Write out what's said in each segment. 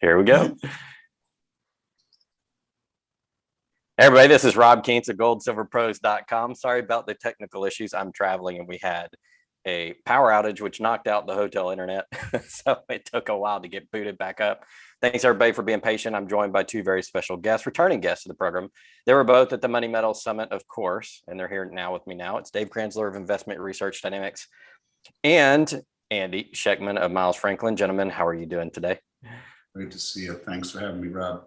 Here we go. Hey everybody, this is Rob Keynes of goldsilverpros.com. Sorry about the technical issues. I'm traveling and we had a power outage which knocked out the hotel internet. So it took a while to get booted back up. Thanks everybody for being patient. I'm joined by two very special guests, returning guests to the program. They were both at the Money Metals Summit, of course, and they're here now with me now. It's Dave Kranzler of Investment Research Dynamics and Andy Schectman of Miles Franklin. Gentlemen, how are you doing today? Great to see you. Thanks for having me, Rob.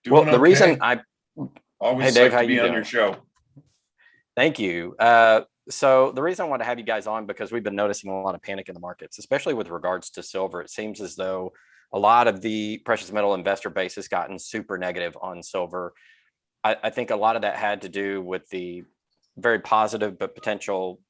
Well, the reason I always hey Dave, like to be on your show. Thank you. So the reason I want to have you guys on, because we've been noticing a lot of panic in the markets, especially with regards to silver. It seems as though a lot of the precious metal investor base has gotten super negative on silver. I think a lot of that had to do with the very positive but potential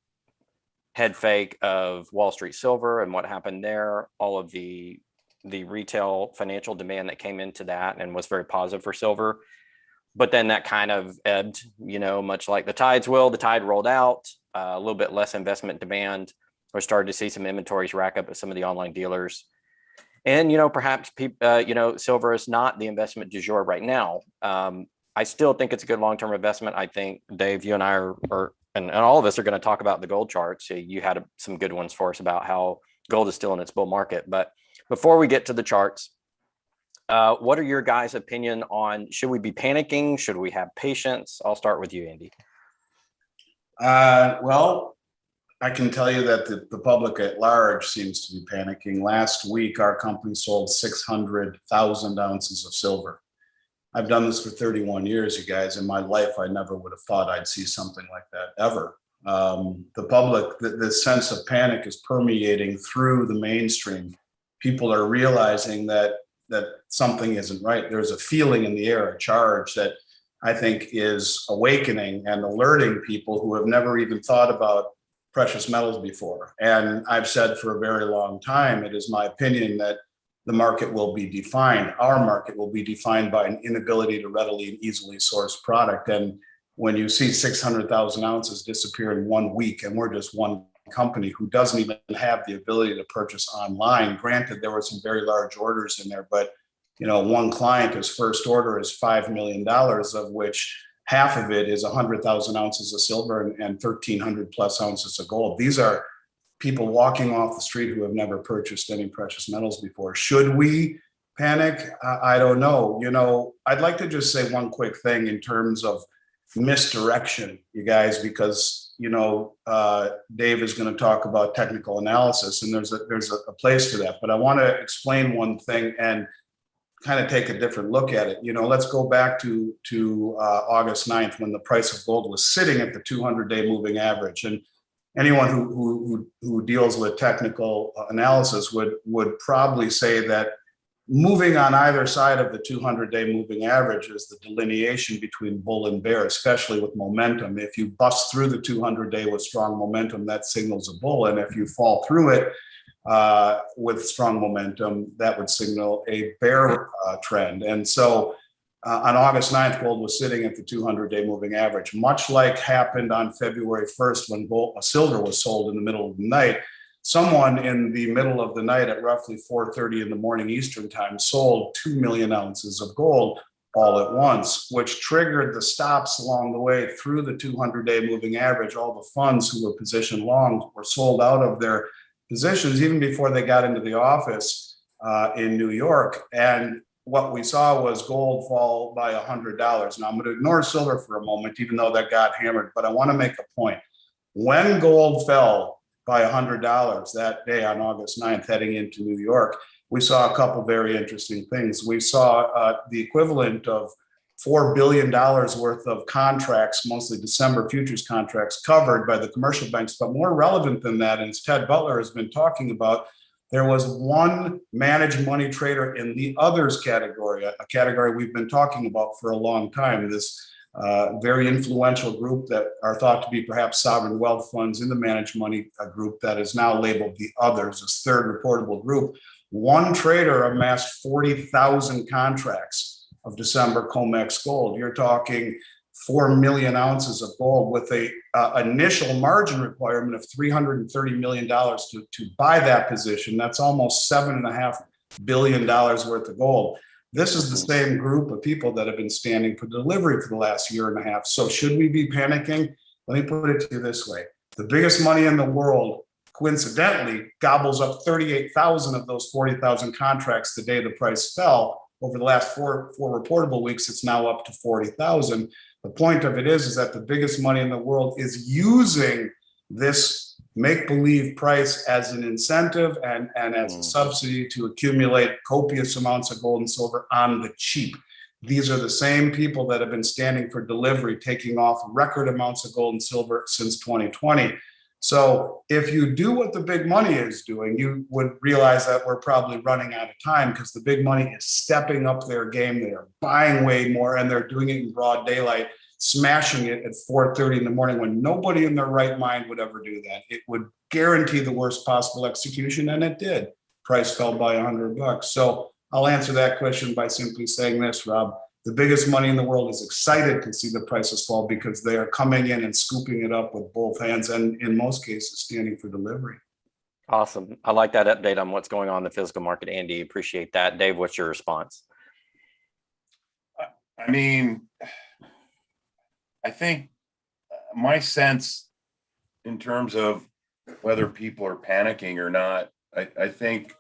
head fake of Wall Street silver and what happened there, all of the retail financial demand that came into that and was very positive for silver. But then that kind of ebbed, much like the tides will. The tide rolled out, a little bit less investment demand. We're starting to see some inventories rack up at some of the online dealers. And, perhaps silver is not the investment du jour right now. I still think it's a good long-term investment. I think, Dave, you and I and all of us are going to talk about the gold charts. So you had some good ones for us about how gold is still in its bull market. But before we get to the charts, what are your guys' opinion on, should we be panicking? Should we have patience? I'll start with you, Andy. Well, I can tell you that the public at large seems to be panicking. Last week, our company sold 600,000 ounces of silver. I've done this for 31 years, you guys. In my life, I never would have thought I'd see something like that ever. The public, the sense of panic is permeating through the mainstream. People are realizing that something isn't right. There's a feeling in the air, a charge that I think is awakening and alerting people who have never even thought about precious metals before. And I've said for a very long time, it is my opinion that the market will be defined. Our market will be defined by an inability to readily and easily source product. And when you see 600,000 ounces disappear in 1 week, and we're just one company who doesn't even have the ability to purchase online. Granted, there were some very large orders in there, but one client, his first order is $5 million, of which half of it is 100,000 ounces of silver and 1,300 plus ounces of gold. These are people walking off the street who have never purchased any precious metals before. Should we panic? I don't know. I'd like to just say one quick thing in terms of misdirection, you guys, because Dave is going to talk about technical analysis, and there's a place for that. But I want to explain one thing and kind of take a different look at it. Let's go back to August 9th, when the price of gold was sitting at the 200-day moving average. And anyone who deals with technical analysis would probably say that moving on either side of the 200-day moving average is the delineation between bull and bear, especially with momentum. If you bust through the 200-day with strong momentum, that signals a bull. And if you fall through it with strong momentum, that would signal a bear trend. And so on August 9th, gold was sitting at the 200-day moving average, much like happened on February 1st when silver was sold in the middle of the night. Someone in the middle of the night at roughly 4:30 in the morning Eastern time sold 2 million ounces of gold all at once, which triggered the stops along the way through the 200-day moving average. All the funds who were positioned long were sold out of their positions even before they got into the office in New York. And what we saw was gold fall by $100. Now I'm going to ignore silver for a moment, even though that got hammered, but I want to make a point. When gold fell by $100 that day on August 9th, heading into New York, we saw a couple very interesting things. We saw the equivalent of $4 billion worth of contracts, mostly December futures contracts, covered by the commercial banks. But more relevant than that, and as Ted Butler has been talking about, there was one managed money trader in the others category, a category we've been talking about for a long time. This very influential group that are thought to be perhaps sovereign wealth funds in the managed money group that is now labeled the others, this third reportable group. One trader amassed 40,000 contracts of December COMEX gold. You're talking 4 million ounces of gold with a initial margin requirement of $330 million to buy that position. That's almost 7.5 billion worth of gold. This is the same group of people that have been standing for delivery for the last year and a half. So should we be panicking? Let me put it to you this way. The biggest money in the world, coincidentally, gobbles up 38,000 of those 40,000 contracts the day the price fell. Over the last four reportable weeks, it's now up to 40,000. The point of it is that the biggest money in the world is using this make-believe price as an incentive and as a subsidy to accumulate copious amounts of gold and silver on the cheap. These are the same people that have been standing for delivery, taking off record amounts of gold and silver since 2020. So if you do what the big money is doing, you would realize that we're probably running out of time, because the big money is stepping up their game. They are buying way more, and they're doing it in broad daylight, smashing it at 4:30 in the morning when nobody in their right mind would ever do that. It would guarantee the worst possible execution, and it did. Price fell by $100. So I'll answer that question by simply saying this, Rob. The biggest money in the world is excited to see the prices fall, because they are coming in and scooping it up with both hands, and in most cases standing for delivery. Awesome. I like that update on what's going on in the physical market, Andy. Appreciate that. Dave, what's your response? I mean, I think my sense in terms of whether people are panicking or not, I think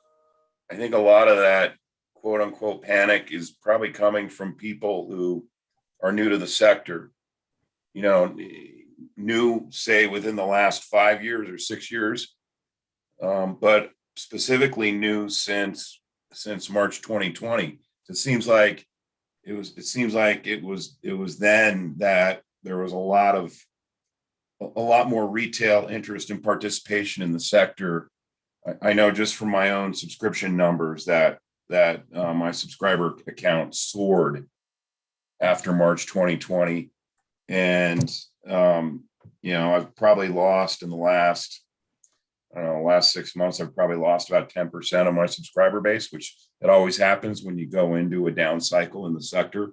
a lot of that quote unquote panic is probably coming from people who are new to the sector, new, say, within the last 5 years or 6 years, but specifically new since March 2020. It seems like it was then that there was a lot more retail interest and participation in the sector. I know just from my own subscription numbers that my subscriber account soared after March 2020. And, I've probably lost in the last 6 months, I've probably lost about 10% of my subscriber base, which it always happens when you go into a down cycle in the sector.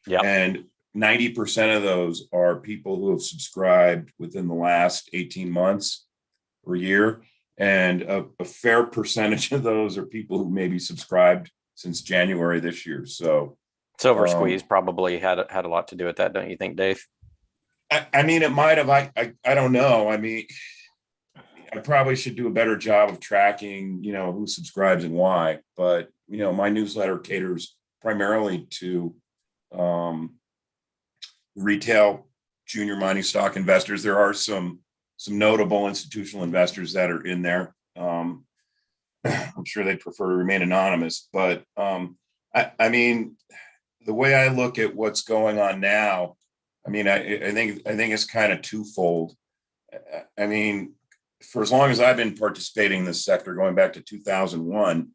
Yeah. And 90% of those are people who have subscribed within the last 18 months or year. And a fair percentage of those are people who maybe subscribed since January this year. So Silver squeeze probably had a lot to do with that, don't you think, Dave? I mean, it might have. I don't know. I mean, I probably should do a better job of tracking, who subscribes and why. But my newsletter caters primarily to retail junior mining stock investors. There are some notable institutional investors that are in there. I'm sure they'd prefer to remain anonymous, but I mean, the way I look at what's going on now, I mean, I think it's kind of twofold. I mean, for as long as I've been participating in this sector, going back to 2001,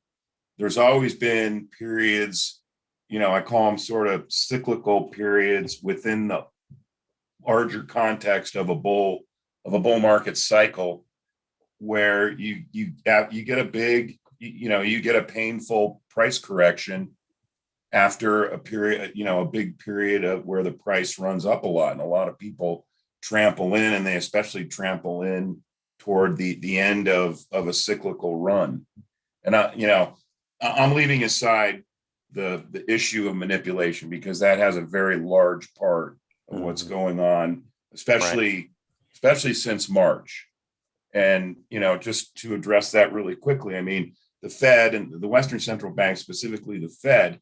there's always been periods, I call them sort of cyclical periods within the larger context of a bull market cycle, where you get a big, you get a painful price correction after a period, a big period of where the price runs up a lot, and a lot of people trample in, and they especially trample in toward the end of a cyclical run. And I'm leaving aside the issue of manipulation, because that has a very large part of what's going on, especially since March. And just to address that really quickly, I mean, the Fed and the Western central banks, specifically the Fed,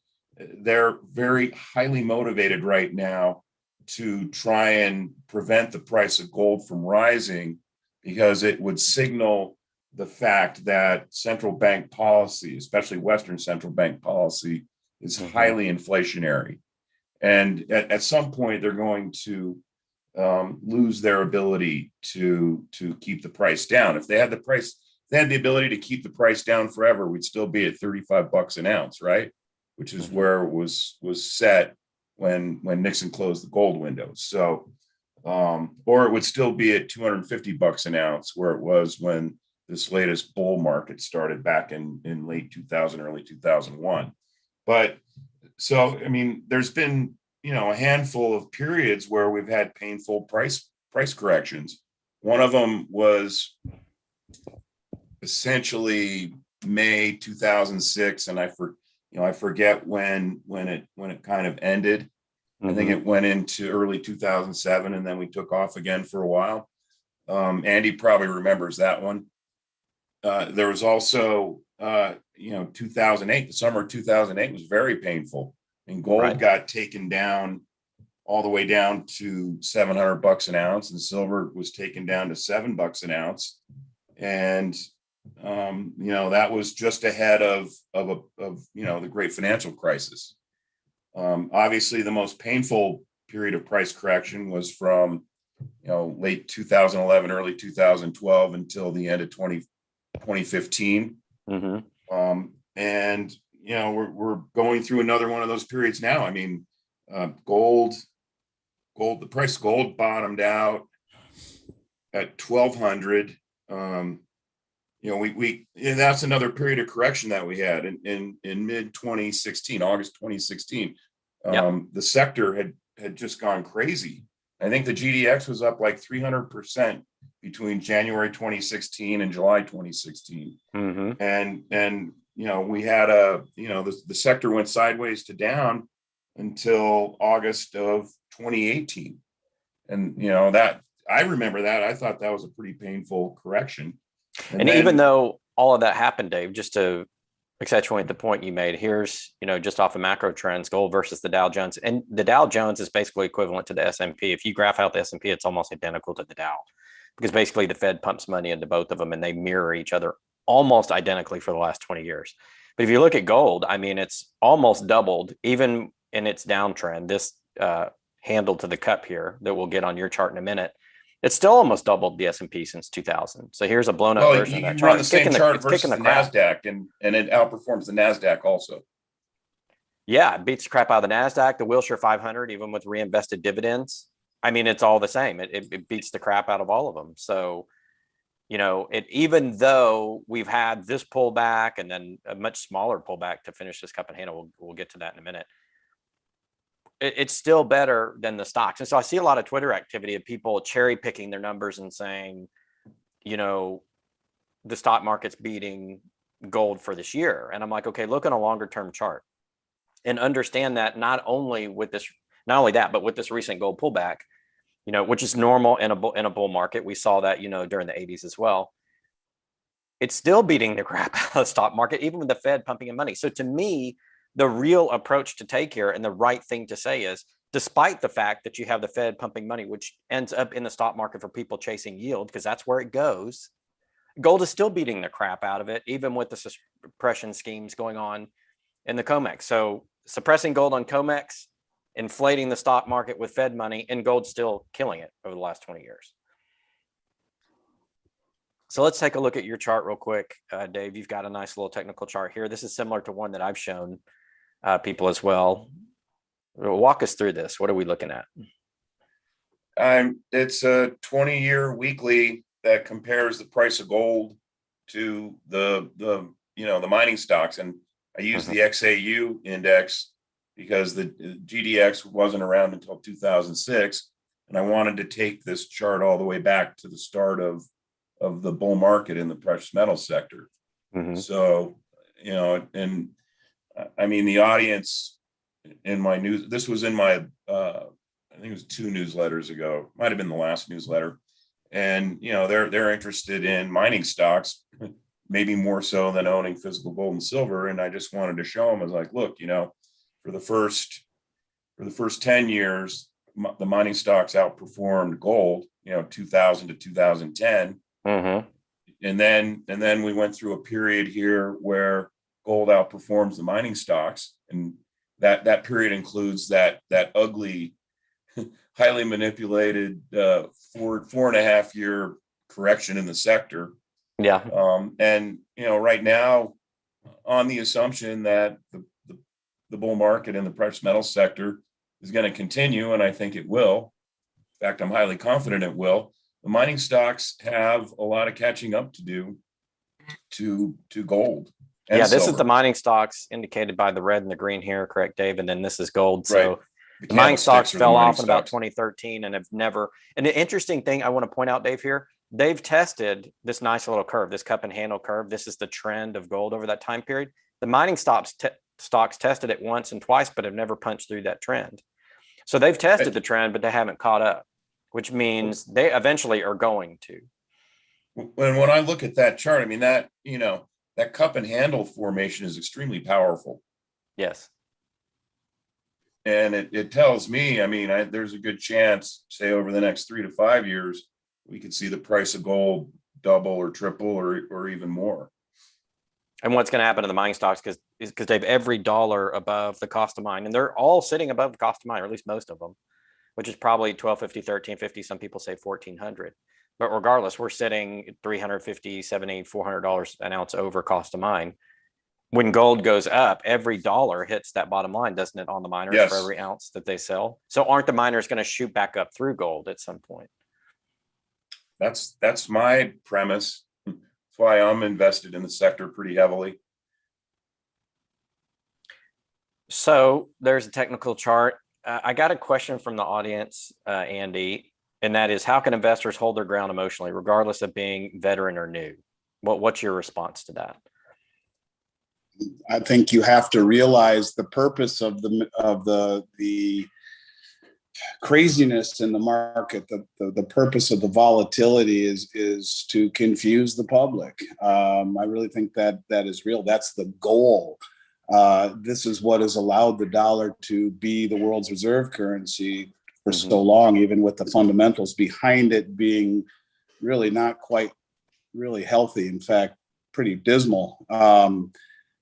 they're very highly motivated right now to try and prevent the price of gold from rising, because it would signal the fact that central bank policy, especially Western central bank policy, is highly inflationary. And at some point, they're going to lose their ability to keep the price down. If they had the ability to keep the price down forever, we'd still be at $35 an ounce, right? Which is where it was set when Nixon closed the gold window. So, or it would still be at $250 an ounce, where it was when this latest bull market started back in late 2000, early 2001. But so, I mean, there's been, a handful of periods where we've had painful price corrections. One of them was essentially May 2006, and I forget when it kind of ended. I think it went into early 2007, and then we took off again for a while. Andy probably remembers that one. There was also 2008. The summer of 2008 was very painful, and gold got taken down all the way down to $700 an ounce, and silver was taken down to $7 an ounce. And that was just ahead of the great financial crisis. Obviously, the most painful period of price correction was from late 2011, early 2012 until the end of 2015. And we're going through another one of those periods now. I mean, the price of gold bottomed out at 1,200. That's another period of correction that we had in mid 2016, August 2016. The sector had just gone crazy. I think the GDX was up like 300% between January 2016 and July 2016. And we had the sector went sideways to down until August of 2018. And that, I remember that. I thought that was a pretty painful correction. And then, even though all of that happened, Dave, just to accentuate the point you made, here's, just off of macro trends, gold versus the Dow Jones. And the Dow Jones is basically equivalent to the S&P. If you graph out the S&P, it's almost identical to the Dow, because basically the Fed pumps money into both of them and they mirror each other almost identically for the last 20 years. But if you look at gold, I mean, it's almost doubled, even in its downtrend. This handle to the cup here that we'll get on your chart in a minute, it's still almost doubled the S&P since 2000. So here's a blown up version of that chart. Run the same chart versus the NASDAQ, and it outperforms the NASDAQ also. Yeah, it beats the crap out of the NASDAQ, the Wilshire 500, even with reinvested dividends. I mean, it's all the same. It beats the crap out of all of them. So, even though we've had this pullback and then a much smaller pullback to finish this cup and handle, we'll get to that in a minute. It's still better than the stocks. And so I see a lot of Twitter activity of people cherry picking their numbers and saying, the stock market's beating gold for this year. And I'm like, okay, look at a longer term chart and understand that not only that, but with this recent gold pullback, which is normal in a bull market. We saw that, during the 80s as well. It's still beating the crap out of the stock market, even with the Fed pumping in money. So to me, the real approach to take here and the right thing to say is, despite the fact that you have the Fed pumping money, which ends up in the stock market for people chasing yield, because that's where it goes, gold is still beating the crap out of it, even with the suppression schemes going on in the COMEX. So suppressing gold on COMEX, inflating the stock market with Fed money, and gold still killing it over the last 20 years. So let's take a look at your chart real quick. Dave, you've got a nice little technical chart here. This is similar to one that I've shown people as well. Walk us through this. What are we looking at? It's a 20-year weekly that compares the price of gold to the mining stocks, and I use the 𝙂𝙊𝙇𝙑 index because the GDX wasn't around until 2006, and I wanted to take this chart all the way back to the start of the bull market in the precious metal sector. So and I mean, the audience in my news, this was in my, I think it was 2 newsletters ago, might have been the last newsletter. And, they're interested in mining stocks, maybe more so than owning physical gold and silver. And I just wanted to show them, I was like, look, for the first 10 years, the mining stocks outperformed gold, 2000 to 2010. And then we went through a period here where gold outperforms the mining stocks, and that period includes that ugly, highly manipulated 4.5 year correction in the sector. And right now, on the assumption that the bull market in the precious metal sector is going to continue, and I think it will. In fact, I'm highly confident it will. The mining stocks have a lot of catching up to do to gold. Yeah, this silver. is the mining stocks indicated by the red and the green here, correct, Dave? And then this is gold. So the mining stocks fell off in about 2013 and have never. And the interesting thing I want to point out, Dave, here, they've tested this nice little curve, this cup and handle curve. This is the trend of gold over that time period. The mining stocks tested it once and twice, but have never punched through that trend. So they've tested the trend, but they haven't caught up, which means they eventually are going to. When I look at that chart, I mean, that, that cup and handle formation is extremely powerful. Yes. And it tells me, I mean, there's a good chance, say over the next 3 to 5 years, we could see the price of gold double or triple or even more. And what's going to happen to the mining stocks because they have every dollar above the cost to mine, and they're all sitting above the cost to mine, or at least most of them, which is probably $1,250, $1,350. Some people say $1,400. But regardless, we're sitting $350, $700, $400 an ounce over cost to mine. When gold goes up, every dollar hits that bottom line, doesn't it, on the miners? Yes. For every ounce that they sell? So aren't the miners going to shoot back up through gold at some point? That's my premise. That's why I'm invested in the sector pretty heavily. So there's a technical chart. I got a question from the audience, Andy, and that is, how can investors hold their ground emotionally, regardless of being veteran or new? What's your response to that? I think you have to realize the purpose of the craziness in the market. The purpose of the volatility is to confuse the public. I really think that is real. That's the goal. This is what has allowed the dollar to be the world's reserve currency for so long, even with the fundamentals behind it being really not quite really healthy. In fact, pretty dismal.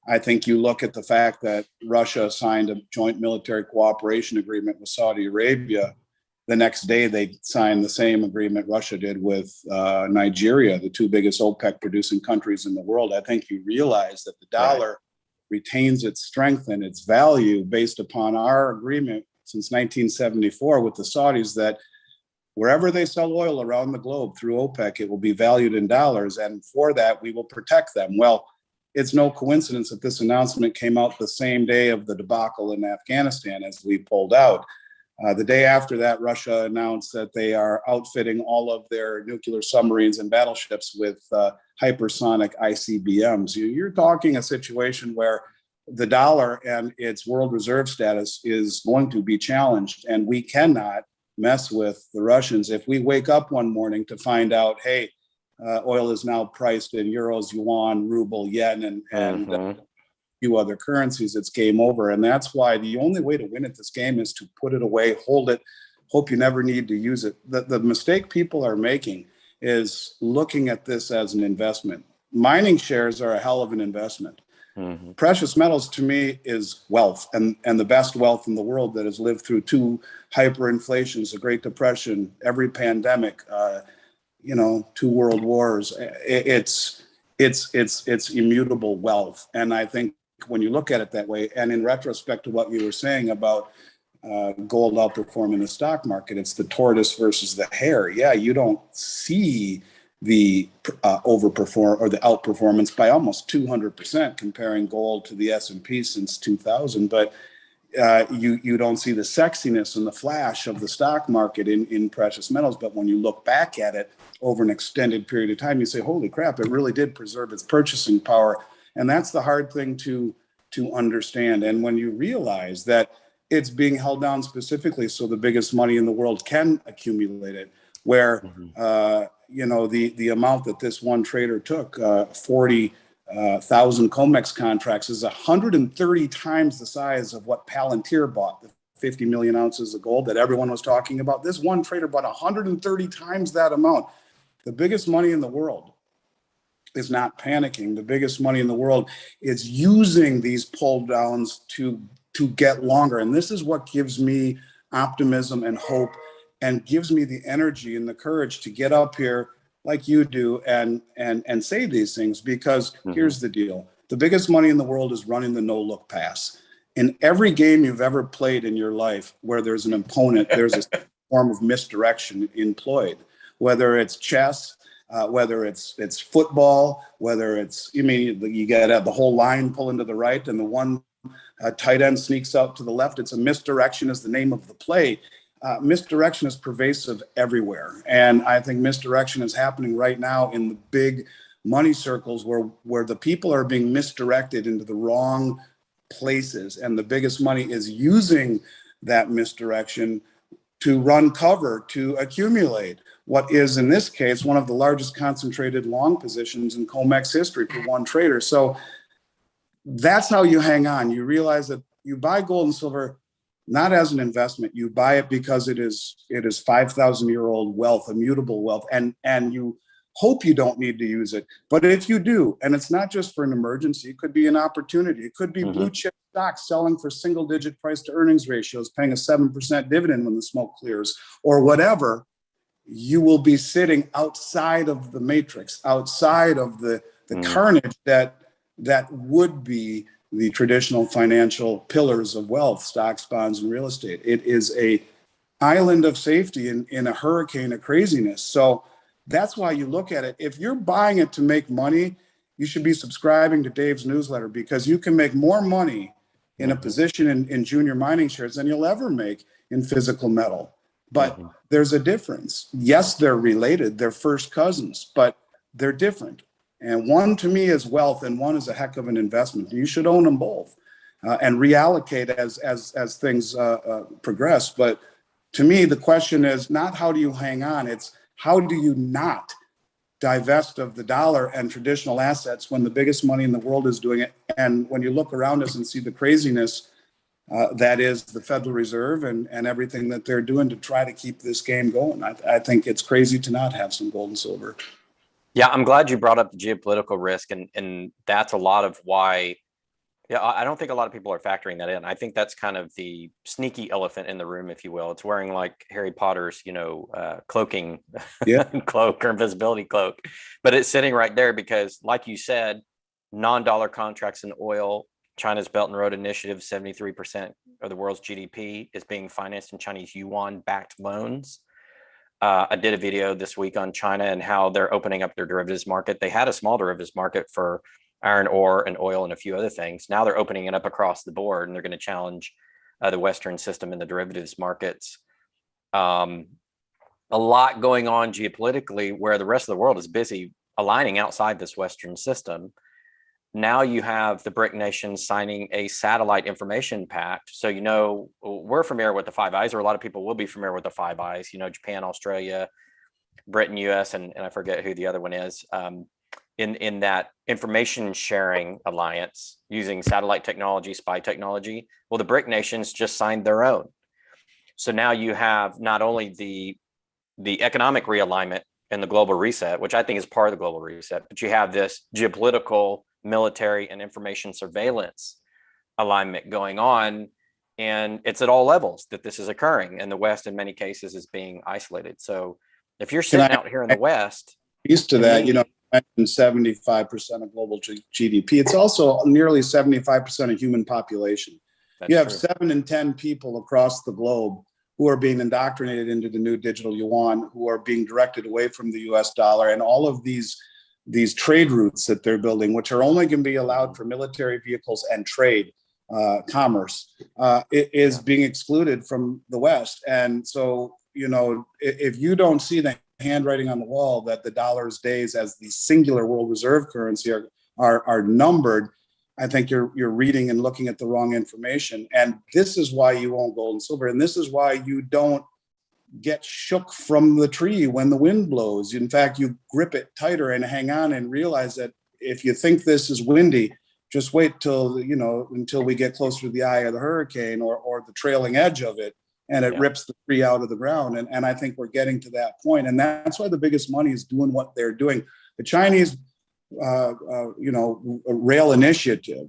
I think you look at the fact that Russia signed a joint military cooperation agreement with Saudi Arabia. The next day, they signed the same agreement Russia did with Nigeria, the two biggest OPEC producing countries in the world. I think you realize that the dollar retains its strength and its value based upon our agreement since 1974 with the Saudis, that wherever they sell oil around the globe through OPEC, it will be valued in dollars. And for that, we will protect them. Well, it's no coincidence that this announcement came out the same day of the debacle in Afghanistan as we pulled out. The day after that, Russia announced that they are outfitting all of their nuclear submarines and battleships with hypersonic ICBMs. You're talking a situation where the dollar and its world reserve status is going to be challenged, and we cannot mess with the Russians. If we wake up one morning to find out, hey, oil is now priced in euros, yuan, ruble, yen, and a few other currencies, it's game over. And that's why the only way to win at this game is to put it away, hold it, hope you never need to use it. The mistake people are making is looking at this as an investment. Mining shares are a hell of an investment. Precious metals, to me, is wealth, and the best wealth in the world that has lived through two hyperinflations, the Great Depression, every pandemic, 2 world wars. It's immutable wealth. And I think when you look at it that way, and in retrospect to what you were saying about gold outperforming the stock market, it's the tortoise versus the hare. Yeah, you don't see the overperform or the outperformance by almost 200% comparing gold to the S&P since 2000, but you don't see the sexiness and the flash of the stock market in precious metals. But when you look back at it over an extended period of time, you say, holy crap, it really did preserve its purchasing power. And that's the hard thing to understand. And when you realize that it's being held down specifically so the biggest money in the world can accumulate it, where the amount that this one trader took, 40,000 COMEX contracts, is 130 times the size of what Palantir bought, the 50 million ounces of gold that everyone was talking about. This one trader bought 130 times that amount. The biggest money in the world is not panicking. The biggest money in the world is using these pull downs to get longer. And this is what gives me optimism and hope, and gives me the energy and the courage to get up here like you do and say these things, because here's the deal. The biggest money in the world is running the no-look pass. In every game you've ever played in your life where there's an opponent, there's a form of misdirection employed, whether it's chess, whether it's football, whether it's, you got the whole line pulling to the right and the one tight end sneaks out to the left. It's a misdirection is the name of the play. misdirection is pervasive everywhere. And I think misdirection is happening right now in the big money circles where the people are being misdirected into the wrong places. And the biggest money is using that misdirection to run cover, to accumulate what is, in this case, one of the largest concentrated long positions in COMEX history for one trader. So that's how you hang on. You realize that you buy gold and silver not as an investment. You buy it because it is 5,000-year-old wealth, immutable wealth, and you hope you don't need to use it. But if you do, and it's not just for an emergency, it could be an opportunity. It could be blue chip stocks selling for single-digit price to earnings ratios, paying a 7% dividend when the smoke clears, or whatever. You will be sitting outside of the matrix, outside of the carnage that would be the traditional financial pillars of wealth, stocks, bonds, and real estate. It is a island of safety in a hurricane of craziness. So that's why you look at it. If you're buying it to make money, you should be subscribing to Dave's newsletter, because you can make more money in a position in junior mining shares than you'll ever make in physical metal. But there's a difference. Yes, they're related. They're first cousins, but they're different. And one to me is wealth, and one is a heck of an investment. You should own them both and reallocate as things progress. But to me, the question is not how do you hang on? It's how do you not divest of the dollar and traditional assets when the biggest money in the world is doing it? And when you look around us and see the craziness that is the Federal Reserve and everything that they're doing to try to keep this game going, I think it's crazy to not have some gold and silver. Yeah, I'm glad you brought up the geopolitical risk, and that's a lot of why. Yeah, I don't think a lot of people are factoring that in. I think that's kind of the sneaky elephant in the room, if you will. It's wearing like Harry Potter's, cloaking cloak or invisibility cloak, but it's sitting right there because, like you said, non-dollar contracts in oil, China's Belt and Road Initiative, 73% of the world's GDP is being financed in Chinese yuan-backed loans. I did a video this week on China and how they're opening up their derivatives market. They had a small derivatives market for iron ore and oil and a few other things. Now they're opening it up across the board, and they're going to challenge the Western system in the derivatives markets. A lot going on geopolitically where the rest of the world is busy aligning outside this Western system. Now you have the BRIC nations signing a satellite information pact. So, we're familiar with the Five Eyes, or a lot of people will be familiar with the Five Eyes, Japan, Australia, Britain, US, and I forget who the other one is, in that information sharing alliance using satellite technology, spy technology. Well, the BRIC nations just signed their own. So now you have not only the economic realignment and the global reset, which I think is part of the global reset, but you have this geopolitical, military, and information surveillance alignment going on. And it's at all levels that this is occurring. And the West, in many cases, is being isolated. So if you're sitting out here in the West, used to that, 75% of global GDP. It's also nearly 75% of human population. You have 7 in 10 people across the globe who are being indoctrinated into the new digital yuan, who are being directed away from the US dollar, and all of these trade routes that they're building, which are only going to be allowed for military vehicles and trade, commerce, it is being excluded from the West. And so, if you don't see the handwriting on the wall that the dollar's days as the singular world reserve currency are numbered, I think you're reading and looking at the wrong information. And this is why you own gold and silver. And this is why you don't get shook from the tree when the wind blows. In fact, you grip it tighter and hang on and realize that if you think this is windy, just wait until we get closer to the eye of the hurricane or the trailing edge of it, and it rips the tree out of the ground. And I think we're getting to that point. And that's why the biggest money is doing what they're doing. The Chinese rail initiative,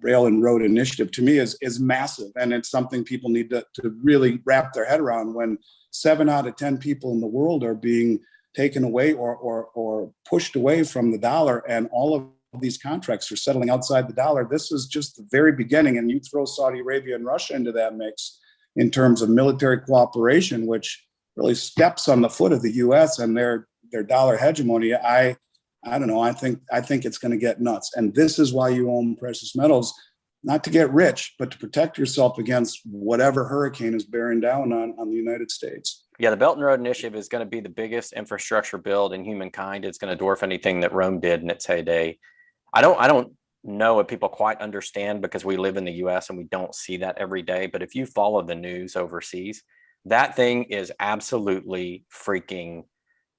rail and road initiative, to me is massive. And it's something people need to really wrap their head around when 7 out of 10 people in the world are being taken away or pushed away from the dollar. And all of these contracts are settling outside the dollar. This is just the very beginning. And you throw Saudi Arabia and Russia into that mix in terms of military cooperation, which really steps on the foot of the US and their dollar hegemony. I don't know. I think it's going to get nuts. And this is why you own precious metals. not to get rich, but to protect yourself against whatever hurricane is bearing down on the United States. Yeah, the Belt and Road Initiative is going to be the biggest infrastructure build in humankind. It's going to dwarf anything that Rome did in its heyday. I don't know if people quite understand, because we live in the US and we don't see that every day. But if you follow the news overseas, that thing is absolutely freaking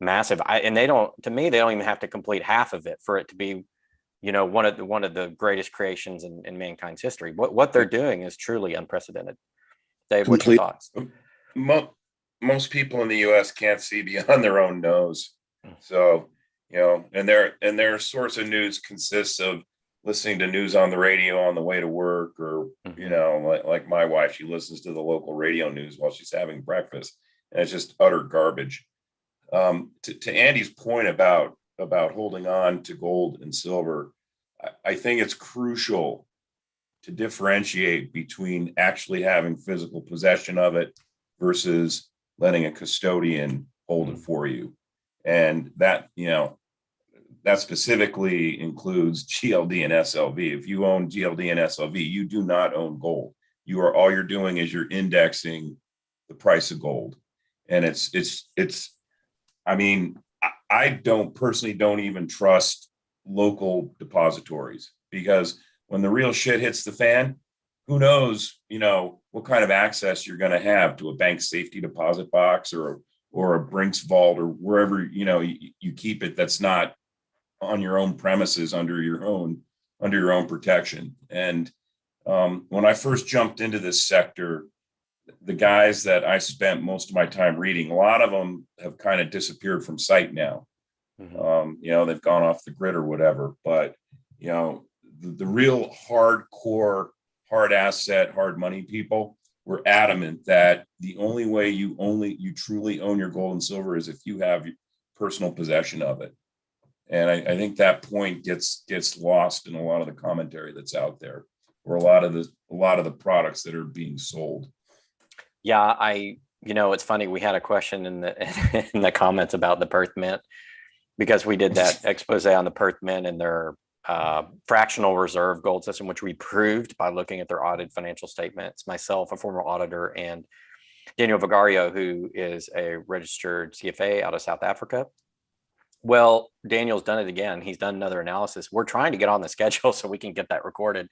massive. And they don't, to me, they don't even have to complete half of it for it to be, one of the greatest creations in mankind's history. What they're doing is truly unprecedented. Dave, what's your thoughts? Most people in the US can't see beyond their own nose. So, and their source of news consists of listening to news on the radio on the way to work, or, like my wife, she listens to the local radio news while she's having breakfast, and it's just utter garbage. To Andy's point about holding on to gold and silver, I think it's crucial to differentiate between actually having physical possession of it versus letting a custodian hold it for you. And that specifically includes GLD and SLV. If you own GLD and SLV, you do not own gold. All you're doing is you're indexing the price of gold. And I personally don't even trust local depositories, because when the real shit hits the fan, who knows, what kind of access you're going to have to a bank safety deposit box or a Brinks vault, or wherever, you keep it, that's not on your own premises under your own protection. And when I first jumped into this sector, the guys that I spent most of my time reading, a lot of them have kind of disappeared from sight now. They've gone off the grid or whatever, but the real hardcore, hard asset, hard money people were adamant that the only way you truly own your gold and silver is if you have personal possession of it. And I think that point gets lost in a lot of the commentary that's out there, or a lot of the products that are being sold. Yeah, it's funny. We had a question in the comments about the Perth Mint, because we did that expose on the Perth Mint and their fractional reserve gold system, which we proved by looking at their audited financial statements. Myself, a former auditor, and Daniel Vigario, who is a registered CFA out of South Africa. Well, Daniel's done it again. He's done another analysis. We're trying to get on the schedule so we can get that recorded.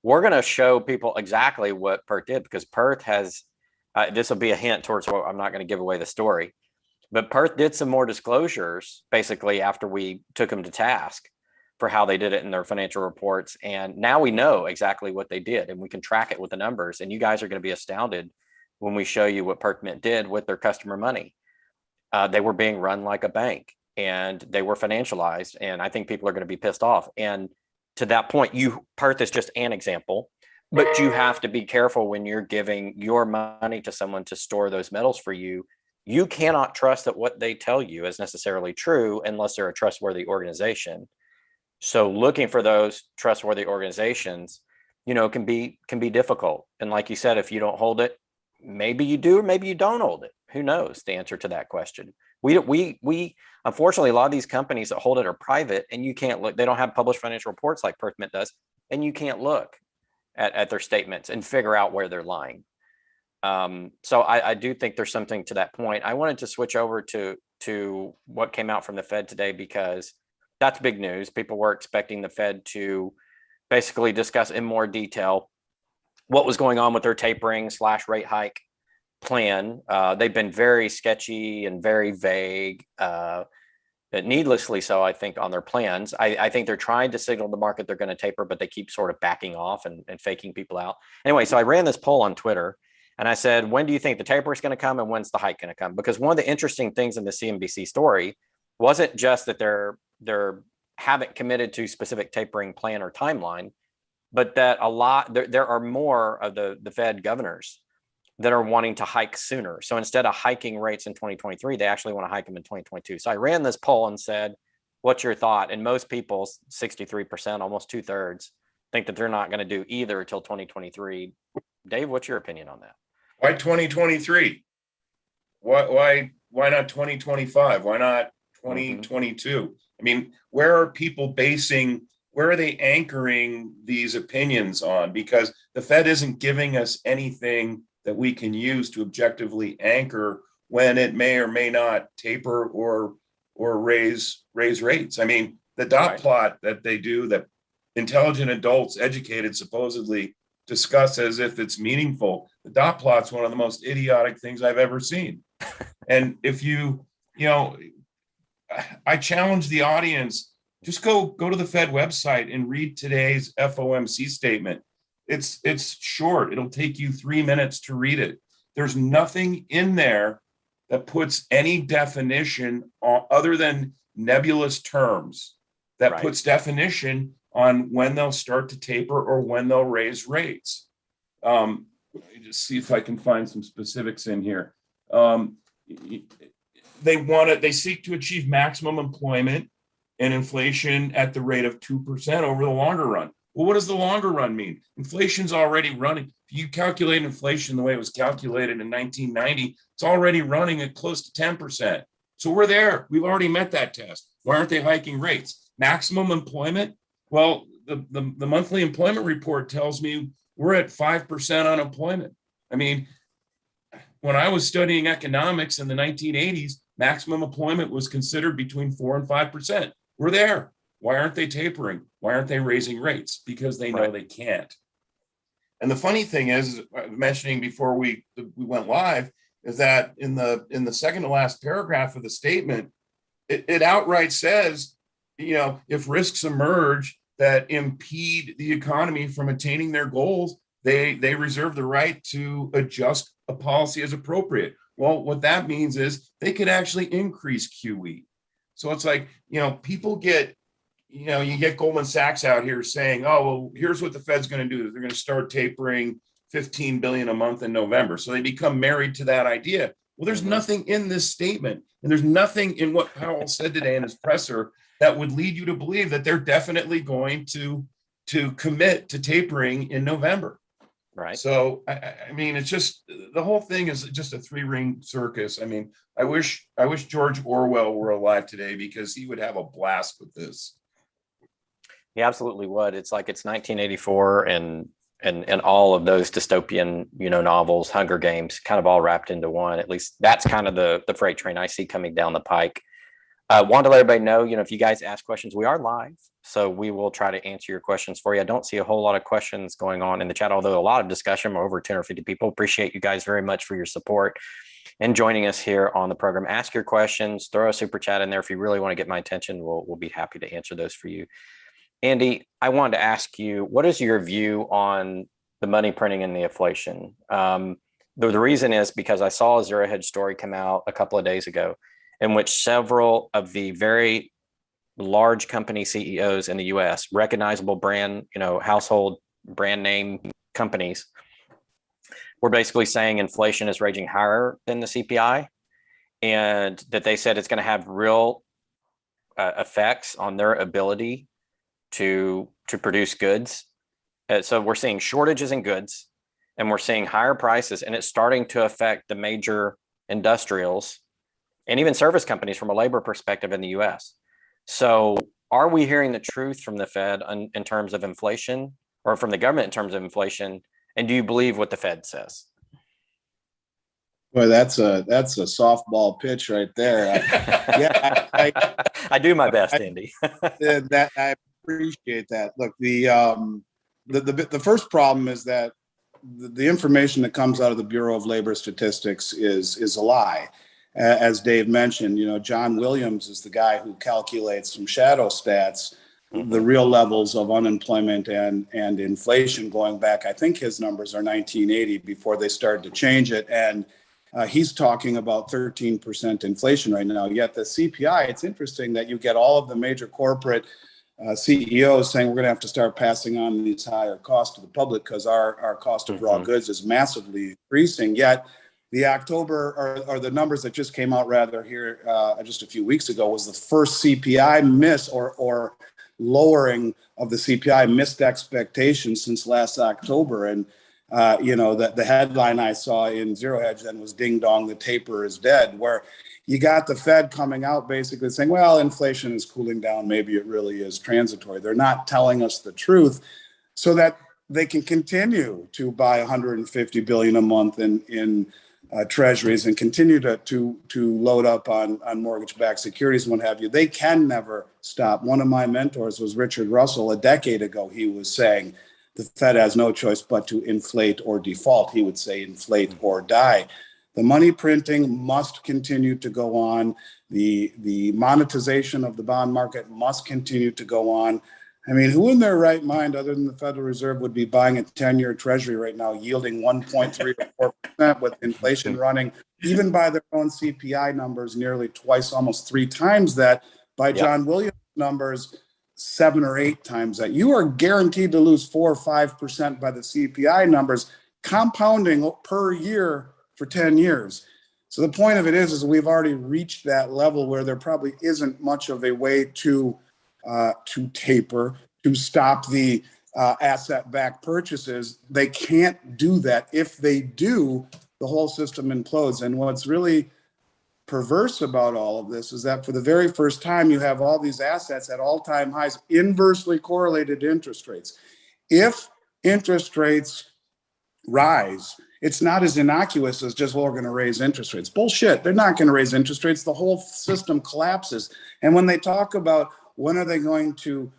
We're going to show people exactly what Perth did, because Perth has, this will be a hint towards what, I'm not going to give away the story, but Perth did some more disclosures basically after we took them to task for how they did it in their financial reports. And now we know exactly what they did, and we can track it with the numbers. And you guys are going to be astounded when we show you what Perth Mint did with their customer money. They were being run like a bank, and they were financialized. And I think people are going to be pissed off. And to that point, Perth is just an example, but you have to be careful when you're giving your money to someone to store those metals for you. You cannot trust that what they tell you is necessarily true unless they're a trustworthy organization. So looking for those trustworthy organizations, can be difficult. And like you said, if you don't hold it, maybe you do, or maybe you don't hold it. Who knows the answer to that question? We unfortunately, a lot of these companies that hold it are private, and you can't look. They don't have published financial reports like Perth Mint does, and you can't look at their statements and figure out where they're lying. So I do think there's something to that point. I wanted to switch over to what came out from the Fed today, because that's big news. People were expecting the Fed to basically discuss in more detail what was going on with their tapering / rate hike plan. They've been very sketchy and very vague, needlessly so, I think, on their plans. I think they're trying to signal the market they're going to taper, but they keep sort of backing off and faking people out. Anyway, so I ran this poll on Twitter, and I said, when do you think the taper is going to come, and when's the hike going to come? Because one of the interesting things in the CNBC story wasn't just that they're haven't committed to specific tapering plan or timeline, but that there are more of the Fed governors that are wanting to hike sooner. So instead of hiking rates in 2023, they actually want to hike them in 2022. So I ran this poll and said, what's your thought? And most people, 63%, almost 2/3, think that they're not going to do either until 2023. Dave, what's your opinion on that? Why 2023? Why not 2025? Why not 2022? I mean, where are people basing where are they anchoring these opinions on? Because the Fed isn't giving us anything that we can use to objectively anchor when it may or may not taper or raise rates. I mean, the dot plot that they do, that intelligent adults, educated, supposedly discuss as if it's meaningful. The dot plot's one of the most idiotic things I've ever seen. And if I challenge the audience, just go to the Fed website and read today's FOMC statement. It's short. It'll take you 3 minutes to read it. There's nothing in there that puts any definition other than nebulous terms that puts definition on when they'll start to taper or when they'll raise rates. Let me just see if I can find some specifics in here. They seek to achieve maximum employment and inflation at the rate of 2% over the longer run. Well, what does the longer run mean? Inflation's already running. If you calculate inflation the way it was calculated in 1990, it's already running at close to 10%. So we're there. We've already met that test. Why aren't they hiking rates? Maximum employment? Well, the monthly employment report tells me we're at 5% unemployment. I mean, when I was studying economics in the 1980s, maximum employment was considered between 4 and 5%. We're there. Why aren't they tapering? Why aren't they raising rates? Because they know they can't. And the funny thing is, mentioning before we went live, is that in the second to last paragraph of the statement, it outright says, if risks emerge that impede the economy from attaining their goals, they reserve the right to adjust a policy as appropriate. Well, what that means is they could actually increase QE. So it's like, people get, you get Goldman Sachs out here saying, oh, well, here's what the Fed's going to do. They're going to start tapering 15 billion a month in November. So they become married to that idea. Well, there's nothing in this statement, and there's nothing in what Powell said today in his presser that would lead you to believe that they're definitely going to commit to tapering in November. Right. So, I mean, it's just, the whole thing is just a 3-ring circus. I mean, I wish George Orwell were alive today, because he would have a blast with this. He absolutely would. It's like it's 1984 and all of those dystopian, novels, Hunger Games, kind of all wrapped into one. At least that's kind of the freight train I see coming down the pike. Want to let everybody know, if you guys ask questions, we are live, so we will try to answer your questions for you. I don't see a whole lot of questions going on in the chat, although a lot of discussion. We're over 10 or 50 people. Appreciate you guys very much for your support and joining us here on the program. Ask your questions, throw a super chat in there if you really want to get my attention. We'll be happy to answer those for you. Andy, I wanted to ask you, what is your view on the money printing and the inflation? The reason is because I saw a Zero Hedge story come out a couple of days ago, in which several of the very large company CEOs in the US, recognizable brand, household brand name companies, were basically saying inflation is raging higher than the CPI, and that they said it's going to have real effects on their ability to produce goods. So we're seeing shortages in goods, and we're seeing higher prices, and it's starting to affect the major industrials and even service companies from a labor perspective in the US. So are we hearing the truth from the Fed in terms of inflation, or from the government in terms of inflation? And do you believe what the Fed says? Boy, that's a softball pitch right there. I do my best, Andy. I appreciate that. Look, the first problem is that the information that comes out of the Bureau of Labor Statistics is a lie. As Dave mentioned, John Williams is the guy who calculates from shadow stats the real levels of unemployment and inflation going back. I think his numbers are 1980 before they started to change it. And he's talking about 13% inflation right now. Yet the CPI, it's interesting that you get all of the major corporate CEOs saying we're going to have to start passing on these higher costs to the public because our cost of raw goods is massively increasing. Yet the October, or the numbers that just came out rather here just a few weeks ago, was the first CPI miss or lowering of the CPI missed expectations since last October. And that the headline I saw in Zero Hedge then was "Ding Dong, the taper is dead," where you got the Fed coming out basically saying, well, inflation is cooling down. Maybe it really is transitory. They're not telling us the truth so that they can continue to buy 150 billion a month in treasuries and continue to load up on mortgage-backed securities and what have you. They can never stop. One of my mentors was Richard Russell. A decade ago, he was saying the Fed has no choice but to inflate or default. He would say inflate or die. The money printing must continue to go on. The monetization of the bond market must continue to go on. I mean, who in their right mind, other than the Federal Reserve, would be buying a 10-year Treasury right now, yielding 1.3 or 4% with inflation running, even by their own CPI numbers, nearly twice, almost 3 times that, by John Williams' numbers, 7 or 8 times that. You are guaranteed to lose 4 or 5% by the CPI numbers, compounding per year for 10 years. So the point of it is we've already reached that level where there probably isn't much of a way to taper, to stop the asset-backed purchases. They can't do that. If they do, the whole system implodes. And what's really perverse about all of this is that for the very first time, you have all these assets at all-time highs, inversely correlated to interest rates. If interest rates rise, it's not as innocuous as just, well, we're going to raise interest rates. Bullshit. They're not going to raise interest rates. The whole system collapses. And when they talk about when are they going to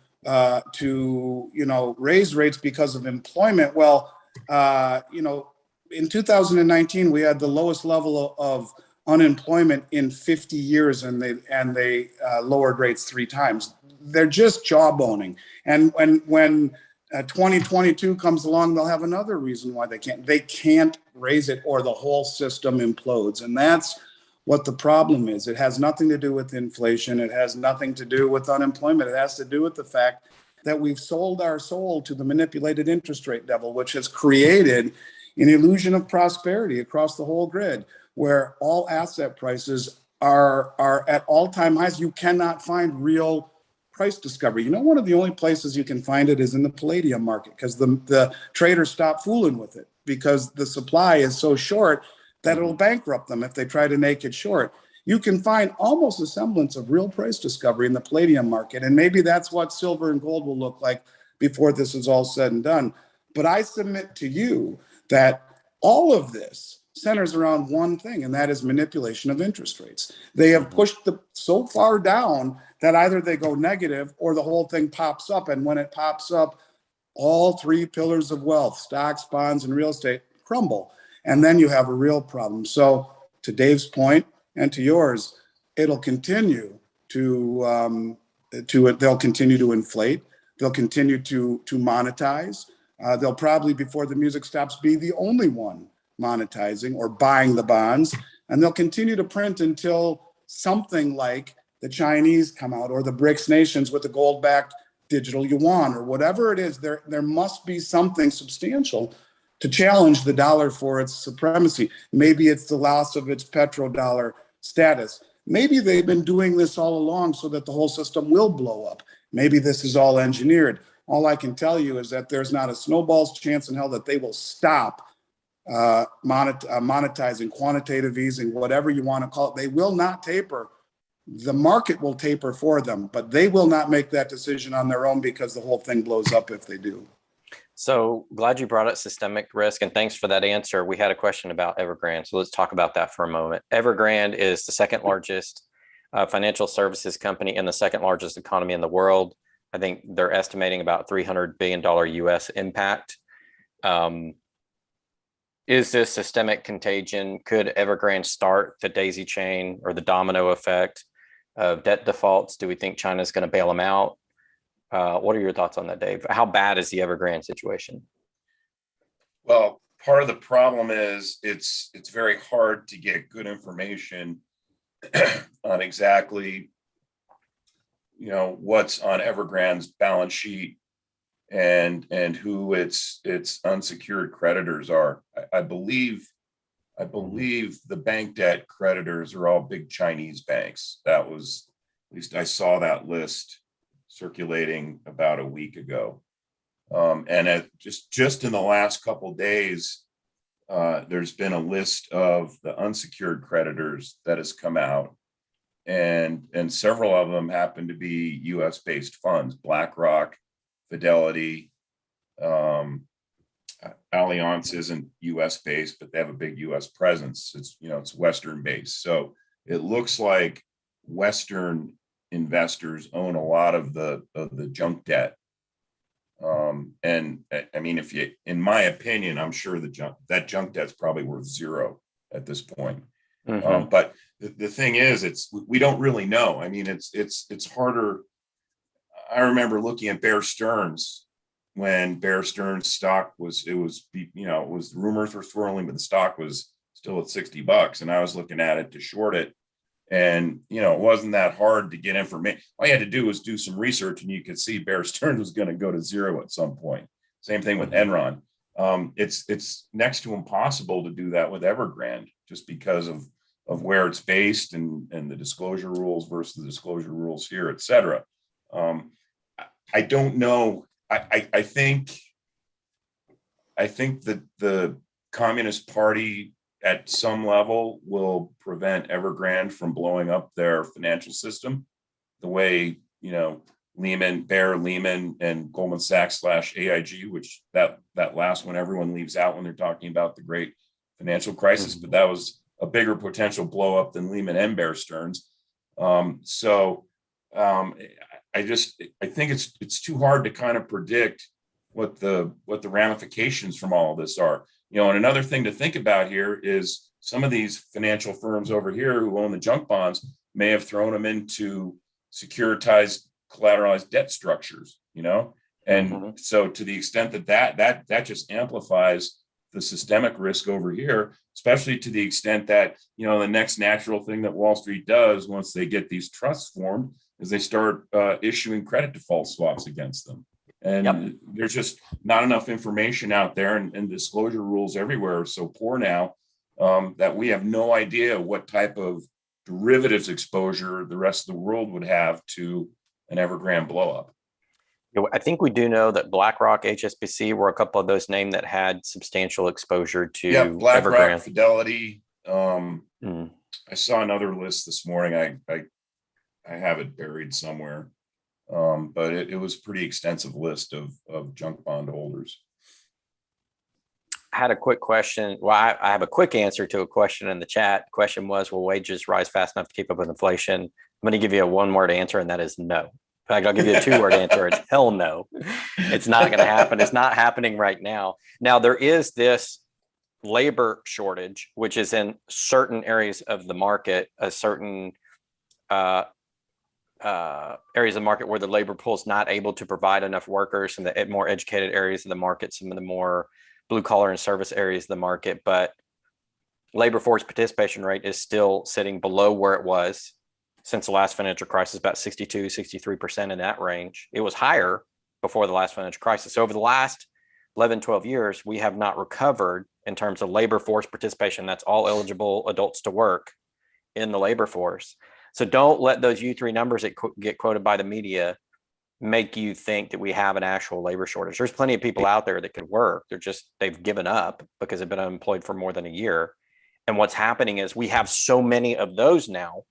raise rates because of employment? Well, in 2019 we had the lowest level of unemployment in 50 years, and they lowered rates 3 times. They're just jawboning. And when 2022 comes along, they'll have another reason why they can't raise it, or the whole system implodes. And that's what the problem is. It has nothing to do with inflation. It has nothing to do with unemployment. It has to do with the fact that we've sold our soul to the manipulated interest rate devil, which has created an illusion of prosperity across the whole grid, where all asset prices are at all-time highs. You cannot find real price discovery. One of the only places you can find it is in the palladium market, because the traders stop fooling with it, because the supply is so short that it'll bankrupt them if they try to make it short. You can find almost a semblance of real price discovery in the palladium market. And maybe that's what silver and gold will look like before this is all said and done. But I submit to you that all of this centers around one thing, and that is manipulation of interest rates. They have pushed them so far down that either they go negative or the whole thing pops up. And when it pops up, all 3 pillars of wealth, stocks, bonds, and real estate, crumble. And then you have a real problem. So to Dave's point and to yours, it'll continue they'll continue to inflate. They'll continue to monetize. They'll probably, before the music stops, be the only one monetizing or buying the bonds. And they'll continue to print until something like the Chinese come out, or the BRICS nations with the gold-backed digital yuan, or whatever it is. There must be something substantial to challenge the dollar for its supremacy. Maybe it's the loss of its petrodollar status. Maybe they've been doing this all along so that the whole system will blow up. Maybe this is all engineered. All I can tell you is that there's not a snowball's chance in hell that they will stop monetizing, quantitative easing, whatever you want to call it. They will not taper. The market will taper for them, but they will not make that decision on their own, because the whole thing blows up if they do. So glad you brought up systemic risk, and thanks for that answer. We had a question about Evergrande, so let's talk about that for a moment. Evergrande is the 2nd largest financial services company and the 2nd largest economy in the world. I think they're estimating about $300 billion US impact. Is this systemic contagion? Could Evergrande start the daisy chain or the domino effect of debt defaults? Do we think China's going to bail them out? What are your thoughts on that, Dave? How bad is the Evergrande situation? Well, part of the problem is it's very hard to get good information on exactly, what's on Evergrande's balance sheet and who its unsecured creditors are. I believe the bank debt creditors are all big Chinese banks. That was, at least I saw that list circulating about a week ago. And just in the last couple of days, there's been a list of the unsecured creditors that has come out, and several of them happen to be U.S. based funds. BlackRock, Fidelity, Allianz isn't U.S. based, but they have a big U.S. presence. It's Western based, so it looks like Western investors own a lot of the junk debt. And I mean, in my opinion, I'm sure that junk debt's probably worth zero at this point. But the thing is, we don't really know. I mean, it's harder. I remember looking at Bear Stearns when Bear Stearns stock was rumors were swirling, but the stock was still at $60, and I was looking at it to short it. And, it wasn't that hard to get information. All you had to do was do some research, and you could see Bear Stearns was going to go to zero at some point. Same thing with Enron. It's next to impossible to do that with Evergrande, just because of where it's based and the disclosure rules versus the disclosure rules here, et cetera. I don't know. I think that the Communist Party at some level will prevent Evergrande from blowing up their financial system the way, Bear, Lehman, and Goldman Sachs / AIG, which that last one, everyone leaves out when they're talking about the great financial crisis, but that was a bigger potential blow up than Lehman and Bear Stearns. I think it's too hard to kind of predict what the ramifications from all of this are. And another thing to think about here is some of these financial firms over here who own the junk bonds may have thrown them into securitized collateralized debt structures, and so to the extent that just amplifies the systemic risk over here, especially to the extent that, the next natural thing that Wall Street does once they get these trusts formed is they start issuing credit default swaps against them. And there's just not enough information out there, and disclosure rules everywhere are so poor now that we have no idea what type of derivatives exposure the rest of the world would have to an Evergrande blowup. I think we do know that BlackRock, HSBC were a couple of those names that had substantial exposure to BlackRock, Evergrande. Fidelity. I saw another list this morning. I have it buried somewhere. But it was a pretty extensive list of junk bond holders. I had a quick question. Well, I have a quick answer to a question in the chat. The question was, will wages rise fast enough to keep up with inflation? I'm going to give you a one-word answer, and that is no. In fact, I'll give you a two-word answer. It's hell no. It's not going to happen. It's not happening right now. Now, there is this labor shortage, which is in certain areas of the market, certain areas of the market where the labor pool is not able to provide enough workers in the more educated areas of the market, some of the more blue collar and service areas of the market. But labor force participation rate is still sitting below where it was since the last financial crisis, about 62, 63% in that range. It was higher before the last financial crisis. So over the last 11, 12 years, we have not recovered in terms of labor force participation. That's all eligible adults to work in the labor force. So don't let those U3 numbers that get quoted by the media make you think that we have an actual labor shortage. There's plenty of people out there that could work. They've given up because they've been unemployed for more than a year. And what's happening is we have so many of those now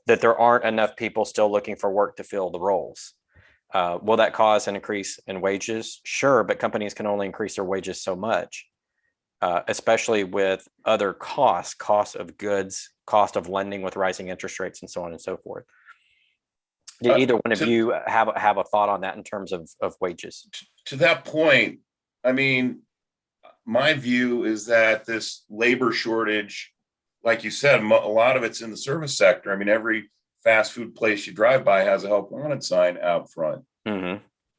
that there aren't enough people still looking for work to fill the roles. Will that cause an increase in wages? Sure, but companies can only increase their wages so much, especially with other costs of goods, cost of lending with rising interest rates, and so on and so forth. Did either one of you have a thought on that in terms of wages? To that point, I mean, my view is that this labor shortage, like you said, a lot of it's in the service sector. I mean, every fast food place you drive by has a help wanted sign out front.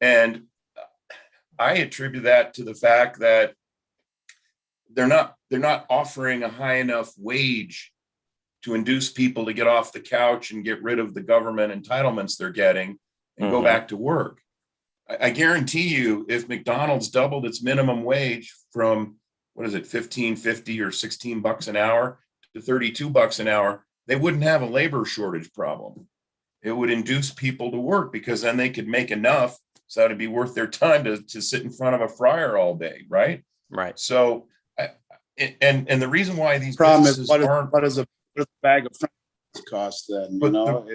And I attribute that to the fact that they're not offering a high enough wage to induce people to get off the couch and get rid of the government entitlements they're getting and go back to work. I guarantee you, if McDonald's doubled its minimum wage from, what is it, $15.50 or $16 an hour to $32 an hour, they wouldn't have a labor shortage problem. It would induce people to work because then they could make enough So it'd be worth their time to sit in front of a fryer all day, right? Right. So, and the reason why these Problem businesses is, aren't, what does a bag of fries cost then? But You know,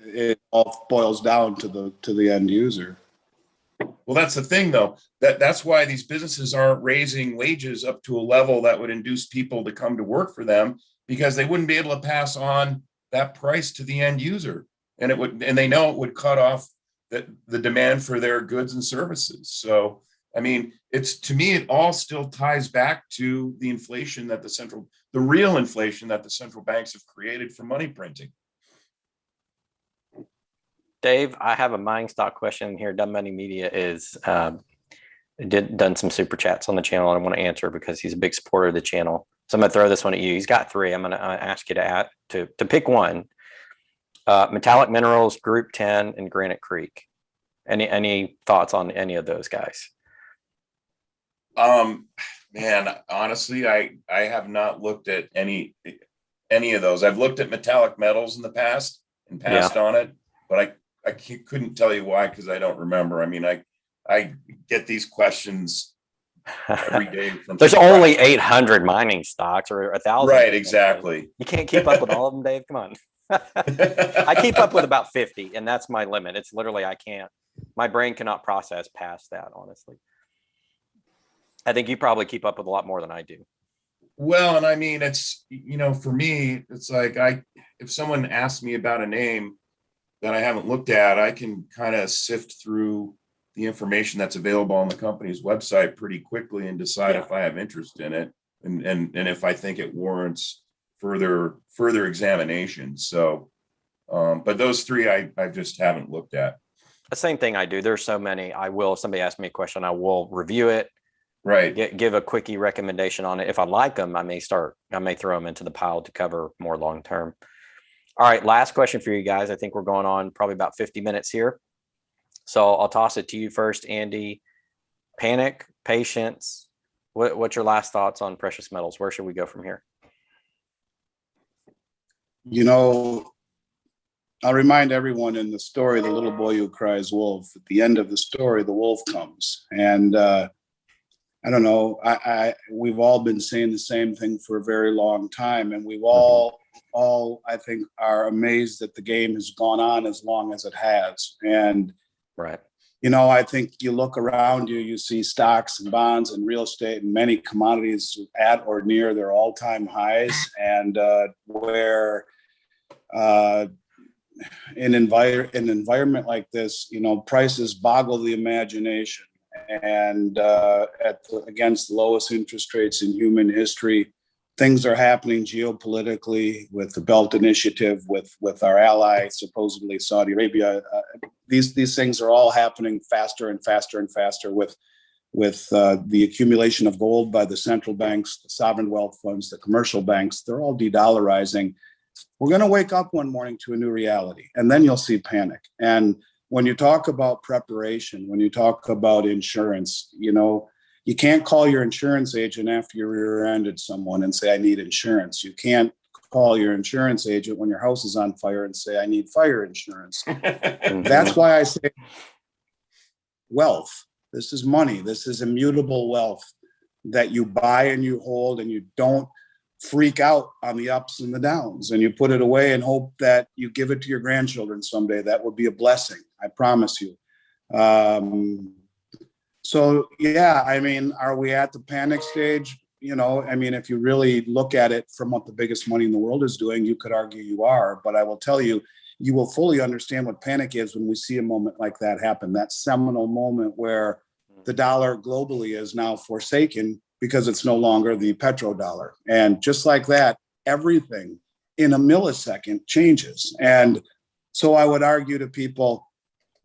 it all boils down to the end user. well, that's the thing though, that's why these businesses aren't raising wages up to a level that would induce people to come to work for them, because they wouldn't be able to pass on that price to the end user. And they know it would cut off the demand for their goods and services. So, I mean, to me, it all still ties back to the inflation that the real inflation that the central banks have created for money printing. Dave, I have a buying stock question here. Dumb Money Media is done some super chats on the channel, and I want to answer because he's a big supporter of the channel. So I'm gonna throw this one at you. He's got three. I'm gonna ask you to pick one. Metallic Minerals, Group 10, and Granite Creek. Any thoughts on any of those guys? Man, honestly, I have not looked at any of those. I've looked at metallic metals in the past and passed on it, but I couldn't tell you why, because I don't remember. I mean, I get these questions every day from There's only 800 mining stocks, or 1,000. Right, exactly. You can't keep up with all of them, Dave. Come on. I keep up with about 50, and that's my limit. It's literally, I can't. My brain cannot process past that, honestly. I think you probably keep up with a lot more than I do. Well, and I mean, it's, for me, it's like if someone asks me about a name that I haven't looked at, I can kind of sift through the information that's available on the company's website pretty quickly and decide if I have interest in it and if I think it warrants further examination. So, but those three I just haven't looked at. The same thing I do. There's so many. If somebody asks me a question, I will review it. Right. Give a quickie recommendation on it. If I like them, I may throw them into the pile to cover more long term. All right, last question for you guys. I think we're going on probably about 50 minutes here. So I'll toss it to you first, Andy. Panic, patience. What's your last thoughts on precious metals? Where should we go from here? I'll remind everyone in the story, the little boy who cries wolf. At the end of the story, the wolf comes. And I don't know, we've all been saying the same thing for a very long time. And we've all, I think, are amazed that the game has gone on as long as it has. And, right. I think you look around you see stocks and bonds and real estate and many commodities at or near their all-time highs. And where in an environment like this, prices boggle the imagination. And against the lowest interest rates in human history, things are happening geopolitically with the Belt Initiative, with our ally, supposedly Saudi Arabia. These things are all happening faster and faster and faster with the accumulation of gold by the central banks, the sovereign wealth funds, the commercial banks. They're all de-dollarizing. We're going to wake up one morning to a new reality, and then you'll see panic. And when you talk about preparation, when you talk about insurance, you can't call your insurance agent after you rear-ended someone and say, I need insurance. You can't call your insurance agent when your house is on fire and say, I need fire insurance. That's why I say wealth. This is money. This is immutable wealth that you buy and you hold, and you don't freak out on the ups and the downs, and you put it away and hope that you give it to your grandchildren someday. That would be a blessing, I promise you. So yeah, I mean, are we at the panic stage? If you really look at it from what the biggest money in the world is doing, you could argue you are, but I will tell you, you will fully understand what panic is when we see a moment like that happen, that seminal moment where the dollar globally is now forsaken because it's no longer the petrodollar. And just like that, everything in a millisecond changes. And so I would argue to people,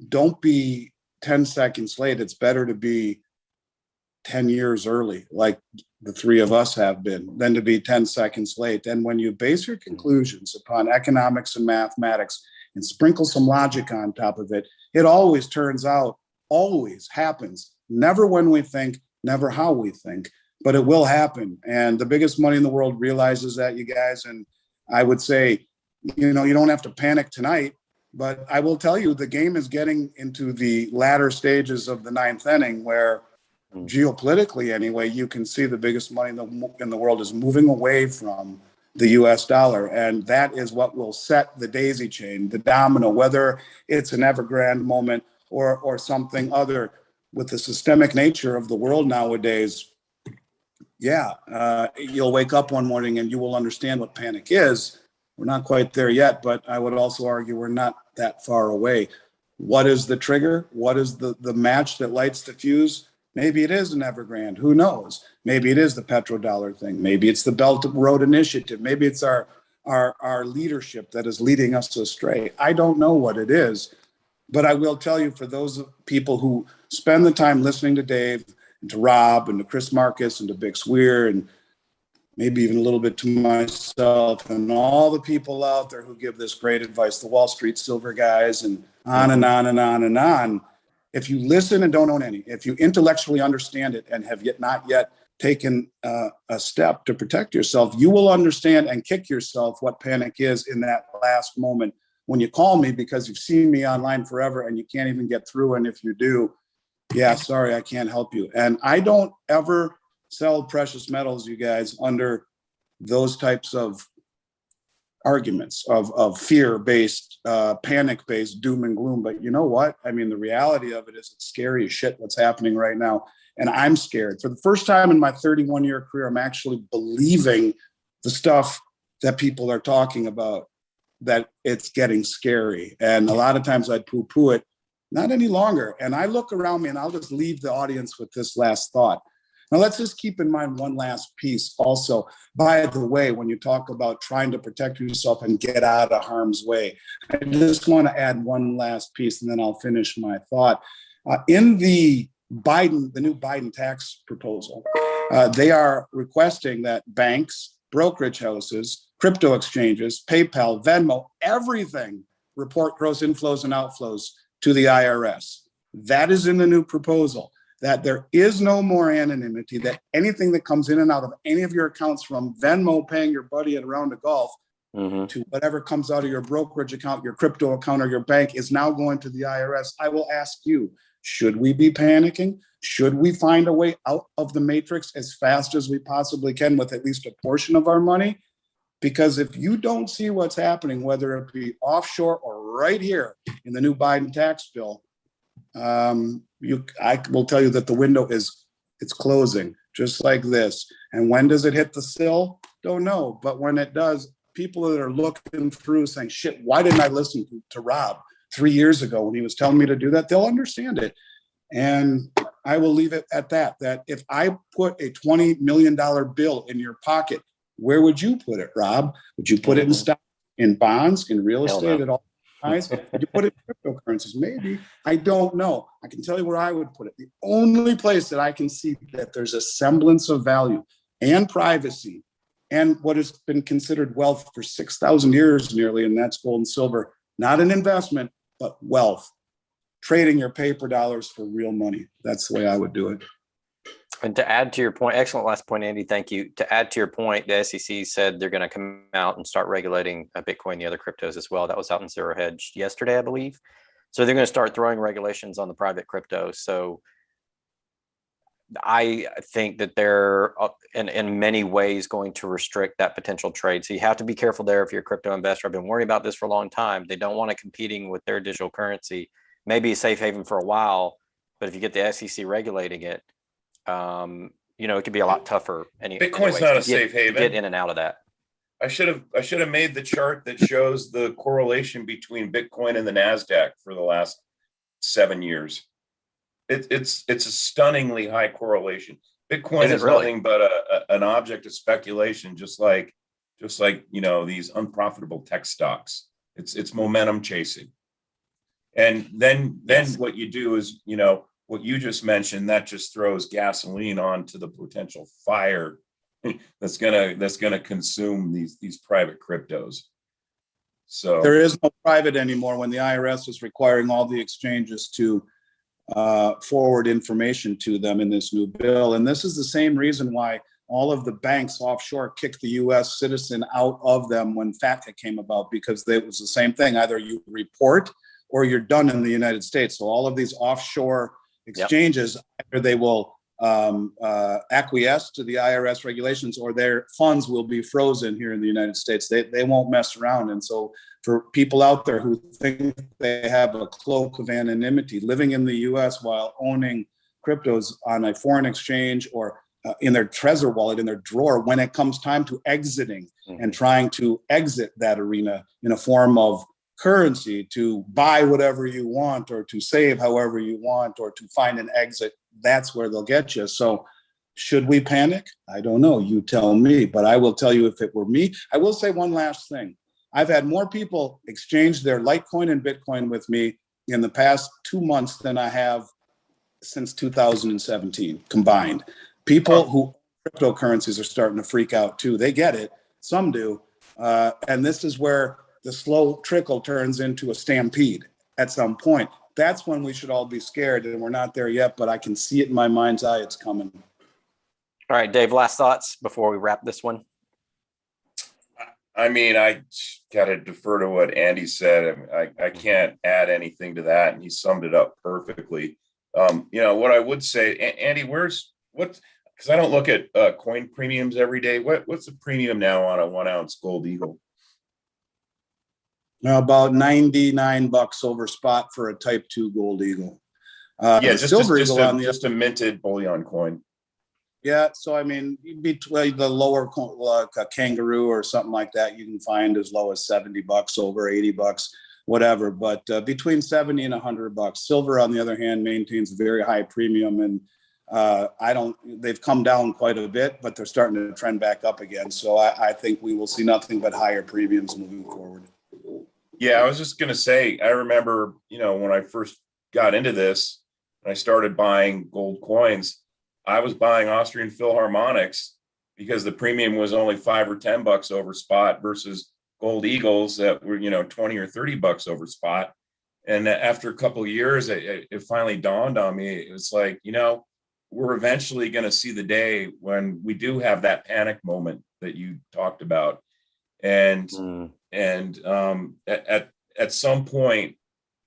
don't be 10 seconds late. It's better to be 10 years early, like the three of us have been, than to be 10 seconds late. And when you base your conclusions upon economics and mathematics and sprinkle some logic on top of it, it always turns out, always happens. Never when we think, never how we think, but it will happen. And the biggest money in the world realizes that, you guys. And I would say, you don't have to panic tonight. But I will tell you, the game is getting into the latter stages of the ninth inning where geopolitically anyway, you can see the biggest money in the world is moving away from the US dollar. And that is what will set the daisy chain, the domino, whether it's an Evergrande moment or something other. With the systemic nature of the world nowadays, you'll wake up one morning and you will understand what panic is. We're not quite there yet, but I would also argue we're not that far away. What is the trigger? What is the match that lights the fuse? Maybe it is an Evergrande. Who knows? Maybe it is the petrodollar thing. Maybe it's the Belt Road Initiative. Maybe it's our leadership that is leading us astray. I don't know what it is, but I will tell you, for those people who spend the time listening to Dave and to Rob and to Chris Marcus and to 𝙃𝙍𝙊𝙎 and maybe even a little bit to myself and all the people out there who give this great advice, the Wall Street silver guys, and on and on and on and on. If you listen and don't own any, if you intellectually understand it and have not yet taken a step to protect yourself, you will understand and kick yourself what panic is in that last moment when you call me because you've seen me online forever and you can't even get through. And if you do, sorry, I can't help you. And I don't ever sell precious metals, you guys, under those types of arguments of fear-based, panic-based doom and gloom. But you know what? I mean, the reality of it is it's scary as shit what's happening right now. And I'm scared. For the first time in my 31-year career, I'm actually believing the stuff that people are talking about, that it's getting scary. And a lot of times I'd poo-poo it, not any longer. And I look around me and I'll just leave the audience with this last thought. Now, let's just keep in mind one last piece also. By the way, when you talk about trying to protect yourself and get out of harm's way, I just want to add one last piece and then I'll finish my thought. In the new Biden tax proposal, they are requesting that banks, brokerage houses, crypto exchanges, PayPal, Venmo, everything report gross inflows and outflows to the IRS. That is in the new proposal. That there is no more anonymity, that anything that comes in and out of any of your accounts, from Venmo paying your buddy at a round of golf to whatever comes out of your brokerage account, your crypto account, or your bank, is now going to the IRS. I will ask you, should we be panicking? Should we find a way out of the matrix as fast as we possibly can with at least a portion of our money? Because if you don't see what's happening, whether it be offshore or right here in the new Biden tax bill, I will tell you that the window it's closing just like this. And when does it hit the sill? Don't know. But when it does, people that are looking through saying, shit, why didn't I listen to Rob 3 years ago when he was telling me to do that? They'll understand it. And I will leave it at that if I put a $20 million bill in your pocket, where would you put it, Rob? Would you put it in stock, in bonds, in real estate at all? Would you put it in cryptocurrencies? Maybe. I don't know. I can tell you where I would put it. The only place that I can see that there's a semblance of value and privacy and what has been considered wealth for 6,000 years nearly, and that's gold and silver, not an investment, but wealth. Trading your paper dollars for real money. That's the way I would do it. And to add to your point, excellent last point, Andy, thank you. To add to your point, the SEC said they're going to come out and start regulating Bitcoin and the other cryptos as well. That was out in Zero Hedge yesterday, I believe. So they're going to start throwing regulations on the private crypto. So I think that they're in many ways going to restrict that potential trade. So you have to be careful there if you're a crypto investor. I've been worried about this for a long time. They don't want it competing with their digital currency. Maybe a safe haven for a while, but if you get the SEC regulating it, it could be a lot tougher. Bitcoin's not a safe haven. Get in and out of that. I should have made the chart that shows the correlation between Bitcoin and the NASDAQ for the last 7 years. It's a stunningly high correlation. Bitcoin is really nothing but an object of speculation, just like these unprofitable tech stocks. It's momentum chasing. And then what you do is, what you just mentioned, that just throws gasoline onto the potential fire that's gonna consume these private cryptos. So there is no private anymore when the IRS is requiring all the exchanges to forward information to them in this new bill. And this is the same reason why all of the banks offshore kicked the US citizen out of them when FATCA came about, because it was the same thing. Either you report or you're done in the United States. So all of these offshore exchanges, either they will acquiesce to the IRS regulations or their funds will be frozen here in the United States. They won't mess around. And so for people out there who think they have a cloak of anonymity living in the US while owning cryptos on a foreign exchange or in their Trezor wallet, in their drawer, when it comes time to exiting and trying to exit that arena in a form of currency to buy whatever you want or to save however you want or to find an exit, that's where they'll get you. So should we panic? I don't know. You tell me. But I will tell you, if it were me, I will say one last thing. I've had more people exchange their Litecoin and Bitcoin with me in the past 2 months than I have since 2017 combined. People who cryptocurrencies are starting to freak out too. They get it. Some do. And this is where the slow trickle turns into a stampede at some point. That's when we should all be scared, and we're not there yet, but I can see it in my mind's eye. It's coming. All right, Dave, last thoughts before we wrap this one. I mean, I got to defer to what Andy said. I can't add anything to that, and he summed it up perfectly. What I would say, Andy, because I don't look at coin premiums every day. What's the premium now on a 1 ounce gold eagle? Now about $99 over spot for a Type 2 gold eagle. Just a minted bullion coin. Yeah, so I mean, between the lower, like a kangaroo or something like that, you can find as low as $70 over $80, whatever. But between $70 and $100. Silver, on the other hand, maintains a very high premium, and they've come down quite a bit, but they're starting to trend back up again. So I think we will see nothing but higher premiums moving forward. Yeah, I was just going to say, I remember, when I first got into this, and I started buying gold coins, I was buying Austrian Philharmonics because the premium was only $5 or $10 over spot versus gold eagles that were, $20 or $30 over spot. And after a couple of years, it finally dawned on me. It was like, we're eventually going to see the day when we do have that panic moment that you talked about. And at some point,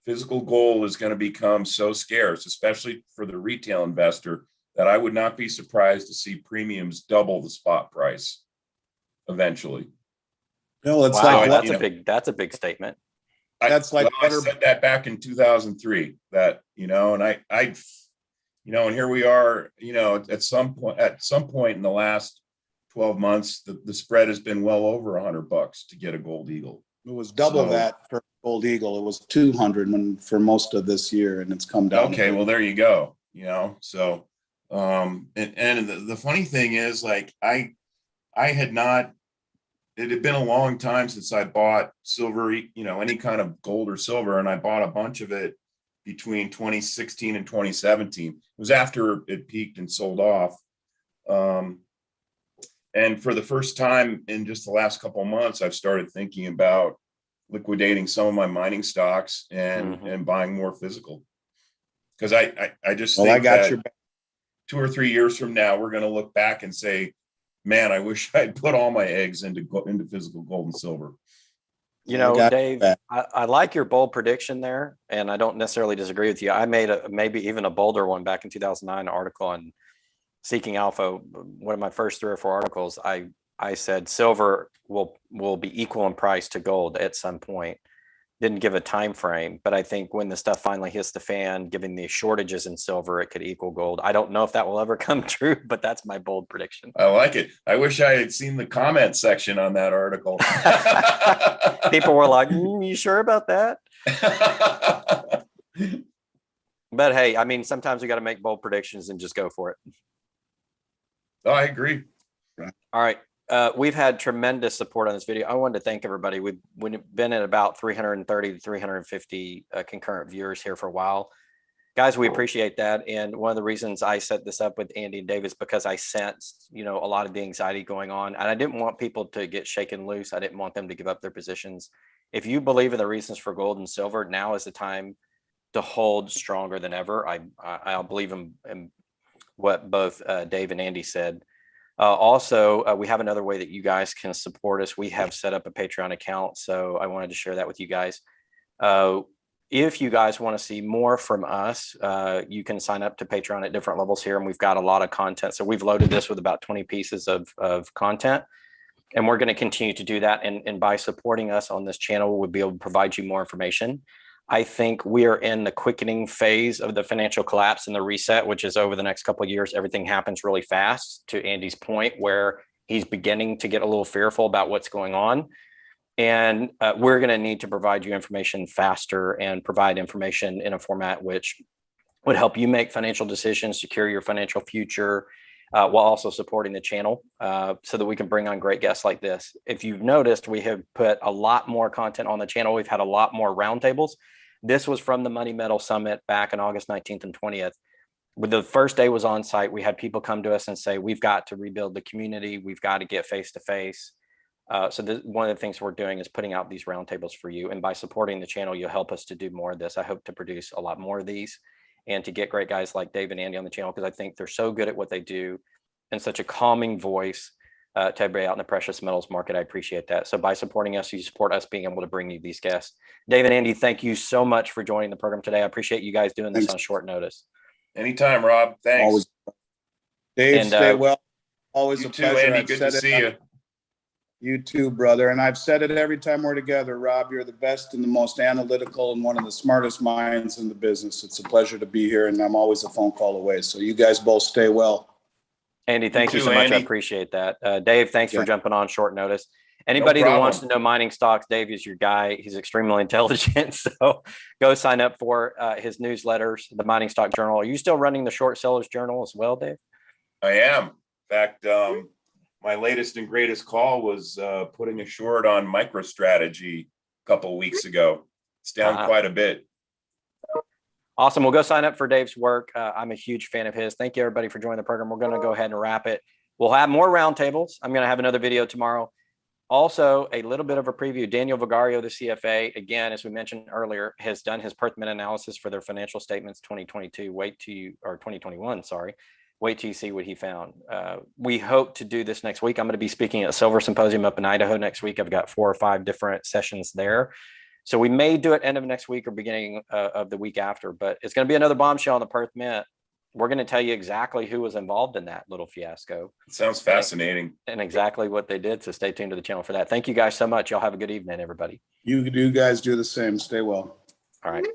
physical gold is going to become so scarce, especially for the retail investor, that I would not be surprised to see premiums double the spot price eventually. Well, it's that's a big statement. I said that back in 2003. That and I and here we are. At some point in the last 12 months, the spread has been well over $100 to get a gold eagle. It was double that for gold eagle. It was 200 for most of this year, and it's come down. Okay, well there you go. So and the funny thing is, like I had not. It had been a long time since I bought silver, any kind of gold or silver, and I bought a bunch of it between 2016 and 2017. It was after it peaked and sold off. And for the first time in just the last couple of months, I've started thinking about liquidating some of my mining stocks and buying more physical. Because I just think that 2 or 3 years from now, we're going to look back and say, man, I wish I'd put all my eggs into physical gold and silver. Dave, I like your bold prediction there, and I don't necessarily disagree with you. I made maybe even a bolder one back in 2009 article on Seeking Alpha. One of my first 3 or 4 articles, I said silver will be equal in price to gold at some point. Didn't give a time frame, but I think when the stuff finally hits the fan, given the shortages in silver, it could equal gold. I don't know if that will ever come true, but that's my bold prediction. I like it. I wish I had seen the comment section on that article. People were like, you sure about that? But hey, I mean, sometimes we got to make bold predictions and just go for it. Oh, I agree. All right. We've had tremendous support on this video. I wanted to thank everybody. We've been at about 330 to 350 concurrent viewers here for a while. Guys, we appreciate that. And one of the reasons I set this up with Andy and Dave is because I sensed, a lot of the anxiety going on. And I didn't want people to get shaken loose. I didn't want them to give up their positions. If you believe in the reasons for gold and silver, now is the time to hold stronger than ever. I believe in what both Dave and Andy said. Also, we have another way that you guys can support us. We have set up a Patreon account, so I wanted to share that with you guys. If you guys want to see more from us, you can sign up to Patreon at different levels here, and we've got a lot of content. So we've loaded this with about 20 pieces of content, and we're going to continue to do that. And by supporting us on this channel, we'll be able to provide you more information. I think we are in the quickening phase of the financial collapse and the reset, which is over the next couple of years. Everything happens really fast, to Andy's point, where he's beginning to get a little fearful about what's going on. And we're going to need to provide you information faster and provide information in a format which would help you make financial decisions, secure your financial future, while also supporting the channel, so that we can bring on great guests like this. If you've noticed, we have put a lot more content on the channel. We've had a lot more roundtables. This was from the Money Metal Summit back on August 19th and 20th. When the first day was on site, we had people come to us and say, we've got to rebuild the community. We've got to get face-to-face. So one of the things we're doing is putting out these roundtables for you. And by supporting the channel, you'll help us to do more of this. I hope to produce a lot more of these and to get great guys like Dave and Andy on the channel, because I think they're so good at what they do and such a calming voice to everybody out in the precious metals market. I appreciate that. So by supporting us, you support us being able to bring you these guests. Dave and Andy, thank you so much for joining the program today. I appreciate you guys doing this on short notice. Anytime, Rob. Thanks. Always. Dave, stay well. Always a pleasure. Andy, good to see you. You too, brother. And I've said it every time we're together, Rob, you're the best and the most analytical and one of the smartest minds in the business. It's a pleasure to be here, and I'm always a phone call away. So you guys both stay well. Andy, thank you so much. I appreciate that. Dave, thanks for jumping on short notice. Anybody that wants to know mining stocks, Dave is your guy. He's extremely intelligent. So go sign up for his newsletters, the Mining Stock Journal. Are you still running the Short Sellers Journal as well, Dave? I am. In fact, my latest and greatest call was putting a short on MicroStrategy a couple of weeks ago. It's down quite a bit. Awesome. We'll go sign up for Dave's work. I'm a huge fan of his. Thank you, everybody, for joining the program. We're going to go ahead and wrap it. We'll have more roundtables. I'm going to have another video tomorrow. Also, a little bit of a preview. Daniel 𝙂𝙊𝙇𝙑𝙀𝙍, the CFA, again, as we mentioned earlier, has done his Perth Mint analysis for their financial statements 2022. Or 2021, sorry. Wait till you see what he found. We hope to do this next week. I'm going to be speaking at a silver symposium up in Idaho next week. I've got 4 or 5 different sessions there. So we may do it end of next week or beginning of the week after, but it's going to be another bombshell on the Perth Mint. We're going to tell you exactly who was involved in that little fiasco. It sounds fascinating. And exactly what they did. So stay tuned to the channel for that. Thank you guys so much. Y'all have a good evening, everybody. You guys do the same. Stay well. All right.